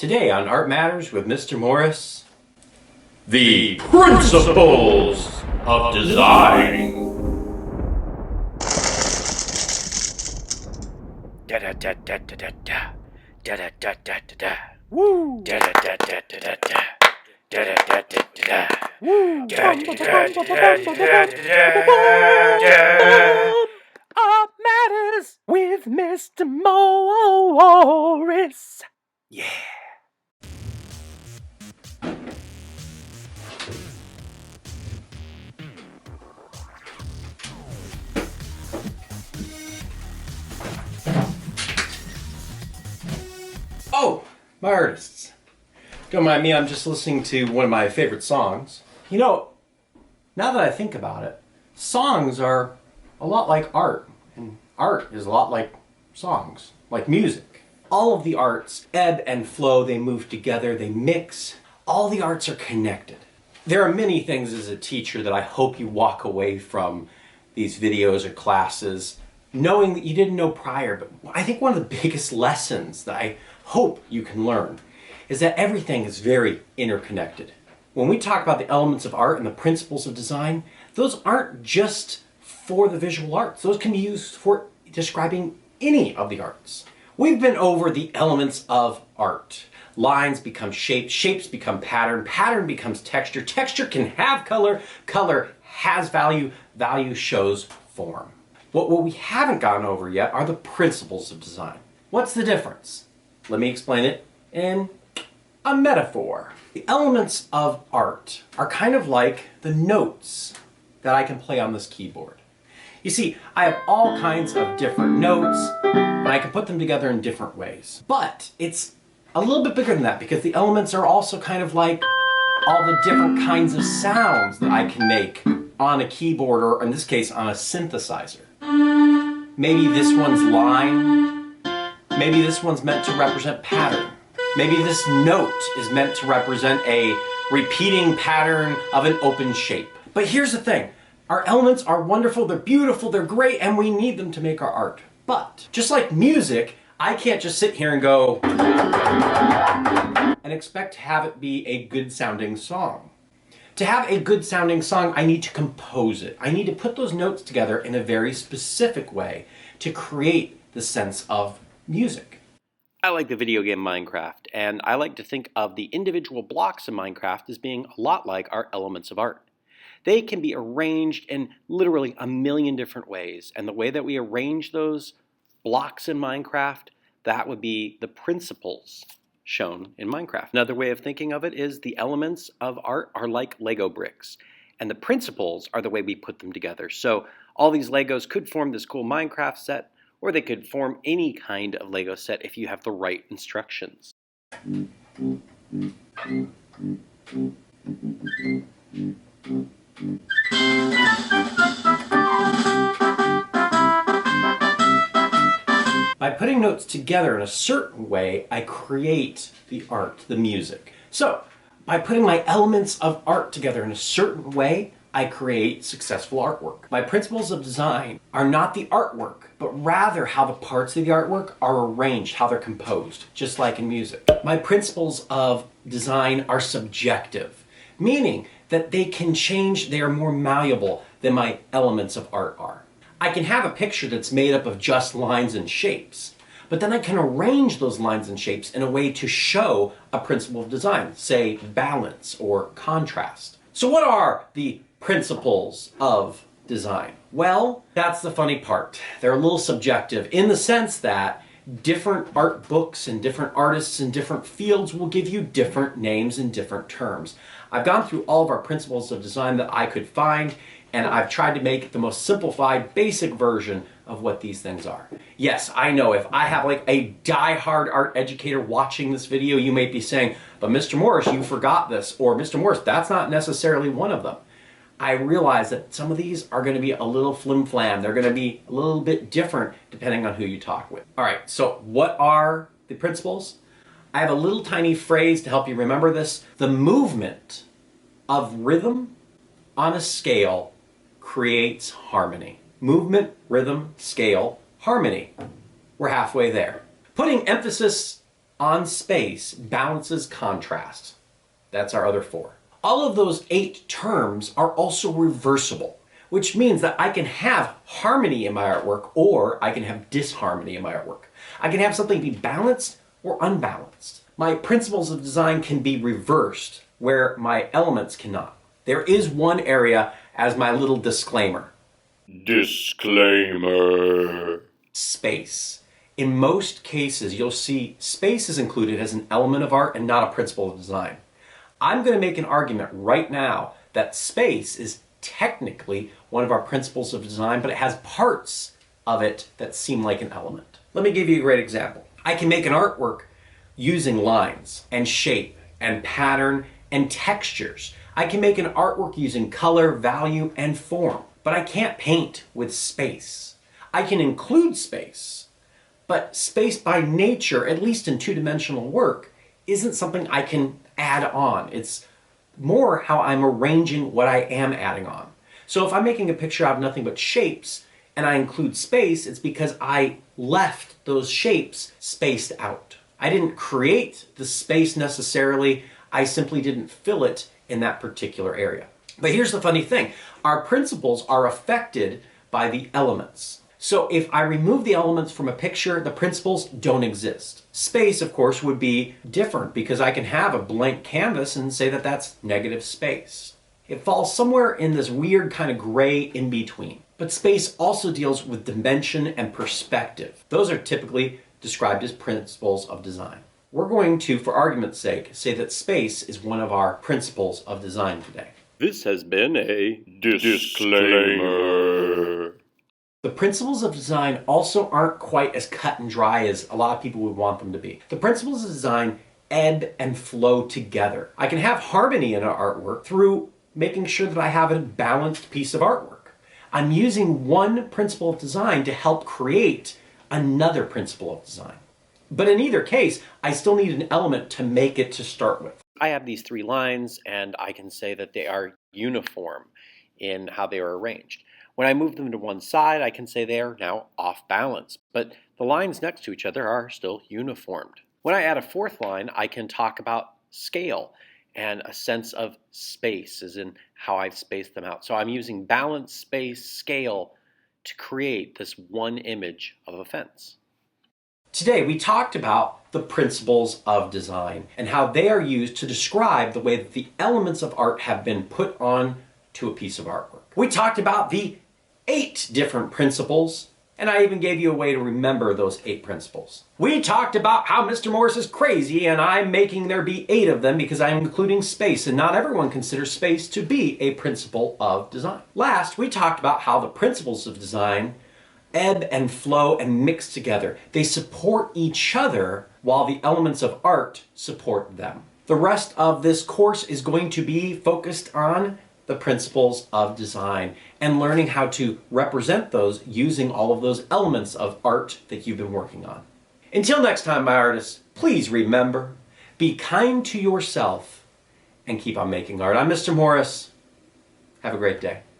Today on Art Matters with Mr. Morris, the principles of design. Da da da da da da da da da da da da da. Woo! Da da da da da da da. Da da da da da da. Woo! Da da da da da da da. Art Matters with Mr. Morris. Yeah. Oh, my artists. Don't mind me, I'm just listening to one of my favorite songs. You know, now that I think about it, songs are a lot like art, and art is a lot like songs, like music. All of the arts ebb and flow, they move together, they mix. All the arts are connected. There are many things as a teacher that I hope you walk away from these videos or classes knowing that you didn't know prior, but I think one of the biggest lessons that I hope you can learn is that everything is very interconnected. When we talk about the elements of art and the principles of design, those aren't just for the visual arts. Those can be used for describing any of the arts. We've been over the elements of art. Lines become shapes, shapes become pattern, pattern becomes texture, texture can have color, color has value, value shows form. What we haven't gone over yet are the principles of design. What's the difference? Let me explain it in a metaphor. The elements of art are kind of like the notes that I can play on this keyboard. You see, I have all kinds of different notes, and I can put them together in different ways. But it's a little bit bigger than that, because the elements are also kind of like all the different kinds of sounds that I can make on a keyboard, or in this case, on a synthesizer. Maybe this one's line, maybe this one's meant to represent pattern. Maybe this note is meant to represent a repeating pattern of an open shape. But here's the thing, our elements are wonderful, they're beautiful, they're great, and we need them to make our art. But just like music, I can't just sit here and go and expect to have it be a good sounding song. To have a good sounding song, I need to compose it. I need to put those notes together in a very specific way to create the sense of music. I like the video game Minecraft, and I like to think of the individual blocks in Minecraft as being a lot like our elements of art. They can be arranged in literally a million different ways, and the way that we arrange those blocks in Minecraft, that would be the principles shown in Minecraft. Another way of thinking of it is the elements of art are like Lego bricks, and the principles are the way we put them together. So all these Legos could form this cool Minecraft set, or they could form any kind of Lego set if you have the right instructions. By putting notes together in a certain way, I create the art, the music. So, by putting my elements of art together in a certain way, I create successful artwork. My principles of design are not the artwork, but rather how the parts of the artwork are arranged, how they're composed, just like in music. My principles of design are subjective, meaning that they can change, they are more malleable than my elements of art are. I can have a picture that's made up of just lines and shapes, but then I can arrange those lines and shapes in a way to show a principle of design, say balance or contrast. So what are the principles of design? Well, that's the funny part. They're a little subjective in the sense that different art books and different artists in different fields will give you different names and different terms. I've gone through all of our principles of design that I could find, and I've tried to make the most simplified, basic version of what these things are. Yes, I know if I have like a die-hard art educator watching this video, you may be saying, but Mr. Morris, you forgot this, or Mr. Morris, that's not necessarily one of them. I realize that some of these are going to be a little flim-flam. They're going to be a little bit different depending on who you talk with. All right, so what are the principles? I have a little tiny phrase to help you remember this. The movement of rhythm on a scale creates harmony. Movement, rhythm, scale, harmony. We're halfway there. Putting emphasis on space balances contrast. That's our other 4. All of those 8 terms are also reversible, which means that I can have harmony in my artwork or I can have disharmony in my artwork. I can have something be balanced or unbalanced. My principles of design can be reversed where my elements cannot. There is one area as my little disclaimer. Disclaimer. Space. In most cases, you'll see space is included as an element of art and not a principle of design. I'm going to make an argument right now that space is technically one of our principles of design, but it has parts of it that seem like an element. Let me give you a great example. I can make an artwork using lines and shape and pattern and textures. I can make an artwork using color, value, and form, but I can't paint with space. I can include space, but space by nature, at least in two-dimensional work, isn't something I can add on. It's more how I'm arranging what I am adding on. So if I'm making a picture out of nothing but shapes and I include space, it's because I left those shapes spaced out. I didn't create the space necessarily, I simply didn't fill it in that particular area. But here's the funny thing, our principles are affected by the elements. So if I remove the elements from a picture, the principles don't exist. Space, of course, would be different because I can have a blank canvas and say that that's negative space. It falls somewhere in this weird kind of gray in between. But space also deals with dimension and perspective. Those are typically described as principles of design. We're going to, for argument's sake, say that space is one of our principles of design today. This has been a disclaimer. The principles of design also aren't quite as cut and dry as a lot of people would want them to be. The principles of design ebb and flow together. I can have harmony in an artwork through making sure that I have a balanced piece of artwork. I'm using one principle of design to help create another principle of design. But in either case, I still need an element to make it to start with. I have these 3 lines and I can say that they are uniform in how they are arranged. When I move them to one side, I can say they are now off balance, but the lines next to each other are still uniformed. When I add a 4th line, I can talk about scale and a sense of space, as in how I've spaced them out. So I'm using balance, space, scale to create this one image of a fence. Today we talked about the principles of design and how they are used to describe the way that the elements of art have been put on to a piece of artwork. We talked about the 8 different principles, and I even gave you a way to remember those 8 principles. We talked about how Mr. Morris is crazy and I'm making there be 8 of them because I'm including space, and not everyone considers space to be a principle of design. Last, we talked about how the principles of design ebb and flow and mix together. They support each other while the elements of art support them. The rest of this course is going to be focused on the principles of design and learning how to represent those using all of those elements of art that you've been working on. Until next time, my artists, please remember, be kind to yourself and keep on making art. I'm Mr. Morris. Have a great day.